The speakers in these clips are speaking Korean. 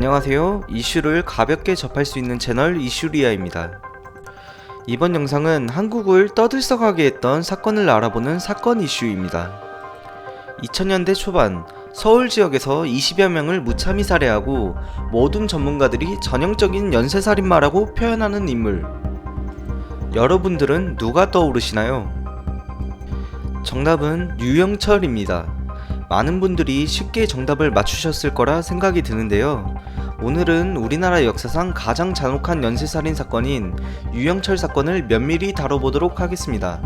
안녕하세요. 이슈를 가볍게 접할 수 있는 채널 이슈리아입니다. 이번 영상은 한국을 떠들썩하게 했던 사건을 알아보는 사건 이슈입니다. 2000년대 초반 서울 지역에서 20여 명을 무참히 살해하고 모든 전문가들이 전형적인 연쇄살인마라고 표현하는 인물. 여러분들은 누가 떠오르시나요? 정답은 유영철입니다. 많은 분들이 쉽게 정답을 맞추셨을 거라 생각이 드는데요. 오늘은 우리나라 역사상 가장 잔혹한 연쇄살인 사건인 유영철 사건을 면밀히 다뤄보도록 하겠습니다.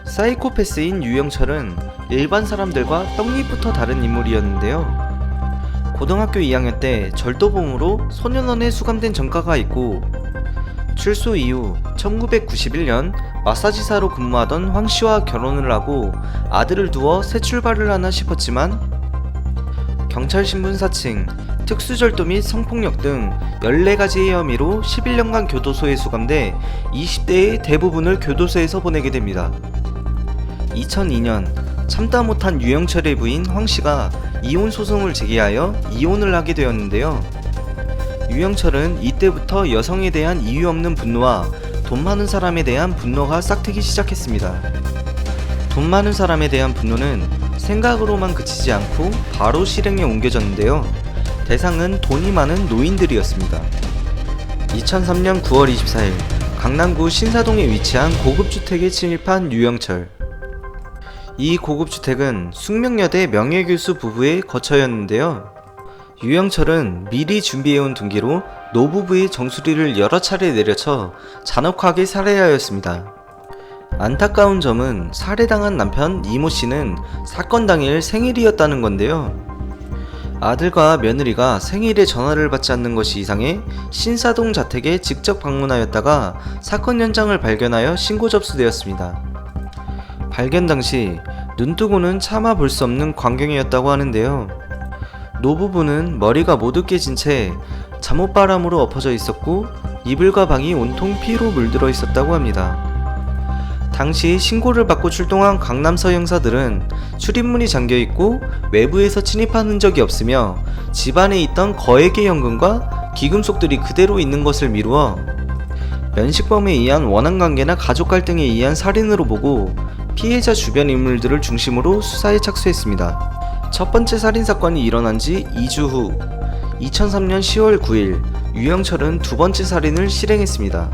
사이코패스인 유영철은 일반 사람들과 떡잎부터 다른 인물이었는데요. 고등학교 2학년 때 절도범으로 소년원에 수감된 전과가 있고, 출소 이후 1991년 마사지사로 근무하던 황 씨와 결혼을 하고 아들을 두어 새 출발을 하나 싶었지만 경찰 신분 사칭, 특수절도 및 성폭력 등 14가지의 혐의로 11년간 교도소에 수감돼 20대의 대부분을 교도소에서 보내게 됩니다. 2002년 참다 못한 유영철의 부인 황 씨가 이혼 소송을 제기하여 이혼을 하게 되었는데요. 유영철은 이때부터 여성에 대한 이유 없는 분노와 돈 많은 사람에 대한 분노가 싹트기 시작했습니다. 돈 많은 사람에 대한 분노는 생각으로만 그치지 않고 바로 실행에 옮겨졌는데요. 대상은 돈이 많은 노인들이었습니다. 2003년 9월 24일 강남구 신사동에 위치한 고급주택에 침입한 유영철. 이 고급주택은 숙명여대 명예교수 부부의 거처였는데요. 유영철은 미리 준비해온 둔기로 노부부의 정수리를 여러 차례 내려쳐 잔혹하게 살해하였습니다. 안타까운 점은 살해당한 남편 이모 씨는 사건 당일 생일이었다는 건데요. 아들과 며느리가 생일에 전화를 받지 않는 것이 이상해 신사동 자택에 직접 방문하였다가 사건 현장을 발견하여 신고 접수되었습니다. 발견 당시 눈뜨고는 참아 볼 수 없는 광경이었다고 하는데요. 노부부는 머리가 모두 깨진 채 잠옷바람으로 엎어져 있었고 이불과 방이 온통 피로 물들어 있었다고 합니다. 당시 신고를 받고 출동한 강남서 형사들은 출입문이 잠겨있고 외부에서 침입한 흔적이 없으며 집안에 있던 거액의 현금과 귀금속들이 그대로 있는 것을 미루어 면식범에 의한 원한관계나 가족 갈등에 의한 살인으로 보고 피해자 주변 인물들을 중심으로 수사에 착수했습니다. 첫 번째 살인사건이 일어난 지 2주 후 2003년 10월 9일 유영철은 두 번째 살인을 실행했습니다.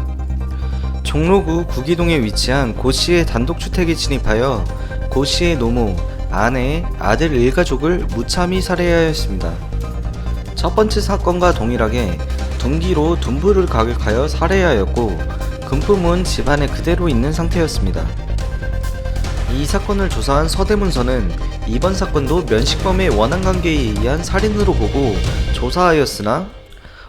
종로구 구기동에 위치한 고 씨의 단독주택에 침입하여 고 씨의 노모, 아내, 아들 일가족을 무참히 살해하였습니다. 첫 번째 사건과 동일하게 둔기로 둔부를 가격하여 살해하였고 금품은 집안에 그대로 있는 상태였습니다. 이 사건을 조사한 서대문서는 이번 사건도 면식범의 원한관계에 의한 살인으로 보고 조사하였으나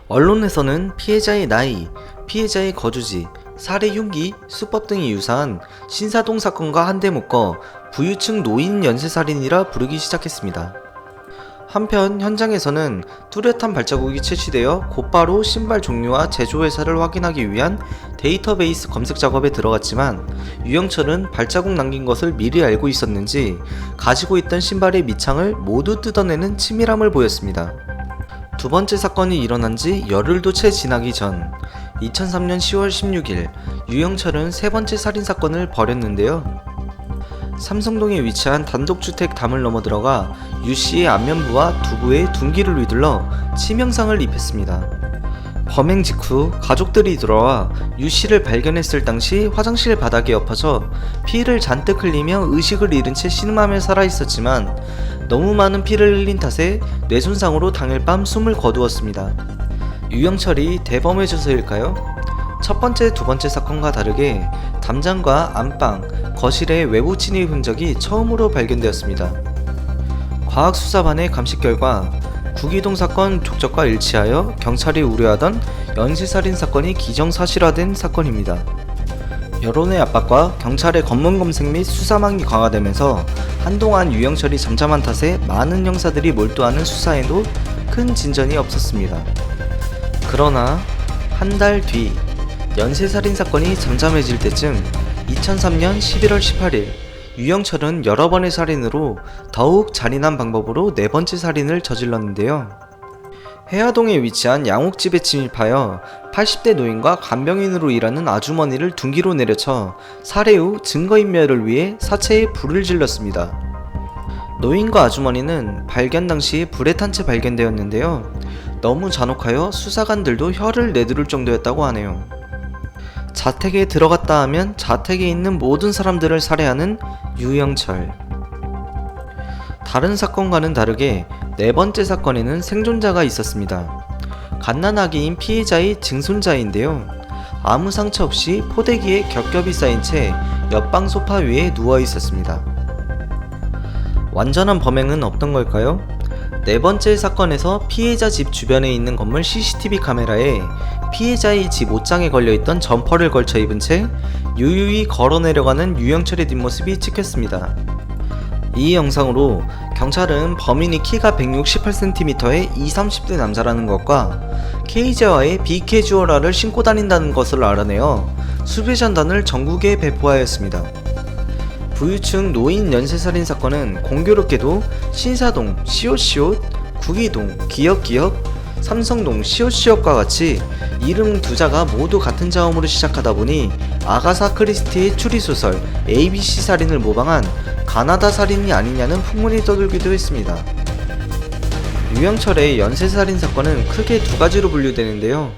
언론에서는 피해자의 나이, 피해자의 거주지, 살해 흉기, 수법 등이 유사한 신사동 사건과 한데 묶어 부유층 노인 연쇄살인이라 부르기 시작했습니다. 한편 현장에서는 뚜렷한 발자국이 채취되어 곧바로 신발 종류와 제조회사를 확인하기 위한 데이터베이스 검색 작업에 들어갔지만 유영철은 발자국 남긴 것을 미리 알고 있었는지 가지고 있던 신발의 밑창을 모두 뜯어내는 치밀함을 보였습니다. 두 번째 사건이 일어난 지 열흘도 채 지나기 전 2003년 10월 16일 유영철은 세 번째 살인사건을 벌였는데요. 삼성동에 위치한 단독주택 담을 넘어 들어가 유씨의 안면부와 두부에 둔기를 휘둘러 치명상을 입혔습니다. 범행 직후 가족들이 들어와 유씨를 발견했을 당시 화장실 바닥에 엎어져 피를 잔뜩 흘리며 의식을 잃은 채 신음하며 살아있었지만 너무 많은 피를 흘린 탓에 뇌손상으로 당일 밤 숨을 거두었습니다. 유영철이 대범해져서일까요? 첫 번째, 두 번째 사건과 다르게 담장과 안방, 거실의 외부 침입 흔적이 처음으로 발견되었습니다. 과학수사반의 감식 결과 구기동 사건 족적과 일치하여 경찰이 우려하던 연쇄살인 사건이 기정사실화된 사건입니다. 여론의 압박과 경찰의 검문 검색 및 수사망이 강화되면서 한동안 유영철이 잠잠한 탓에 많은 형사들이 몰두하는 수사에도 큰 진전이 없었습니다. 그러나 한 달 뒤 연쇄살인 사건이 잠잠해질 때쯤 2003년 11월 18일 유영철은 여러 번의 살인으로 더욱 잔인한 방법으로 네 번째 살인을 저질렀는데요. 해화동에 위치한 양옥집에 침입하여 80대 노인과 간병인으로 일하는 아주머니를 둔기로 내려쳐 살해 후 증거인멸을 위해 사체에 불을 질렀습니다. 노인과 아주머니는 발견 당시 불에 탄 채 발견되었는데요. 너무 잔혹하여 수사관들도 혀를 내두를 정도였다고 하네요. 자택에 들어갔다 하면 자택에 있는 모든 사람들을 살해하는 유영철. 다른 사건과는 다르게 네 번째 사건에는 생존자가 있었습니다. 갓난아기인 피해자의 증손자인데요. 아무 상처 없이 포대기에 겹겹이 쌓인 채 옆방 소파 위에 누워 있었습니다. 완전한 범행은 없던 걸까요? 네 번째 사건에서 피해자 집 주변에 있는 건물 CCTV 카메라에 피해자의 집 옷장에 걸려있던 점퍼를 걸쳐 입은 채 유유히 걸어 내려가는 유영철의 뒷모습이 찍혔습니다. 이 영상으로 경찰은 범인이 키가 168cm의 20, 30대 남자라는 것과 케이제와의 비캐주얼화를 신고 다닌다는 것을 알아내어 수배 전단을 전국에 배포하였습니다. 부유층 노인 연쇄살인 사건은 공교롭게도 신사동 시옷시옷, 구기동 기역기역, 삼성동 시옷시옷과 같이 이름 두 자가 모두 같은 자음으로 시작하다 보니 아가사 크리스티의 추리소설 ABC 살인을 모방한 가나다 살인이 아니냐는 풍문이 떠돌기도 했습니다. 유영철의 연쇄살인 사건은 크게 두 가지로 분류되는데요.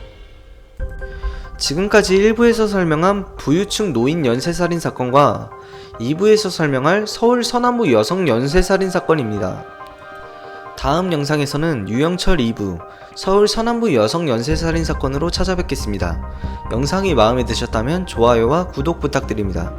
지금까지 1부에서 설명한 부유층 노인 연쇄살인 사건과 2부에서 설명할 서울 서남부 여성 연쇄살인 사건입니다. 다음 영상에서는 유영철 2부, 서울 서남부 여성 연쇄살인 사건으로 찾아뵙겠습니다. 영상이 마음에 드셨다면 좋아요와 구독 부탁드립니다.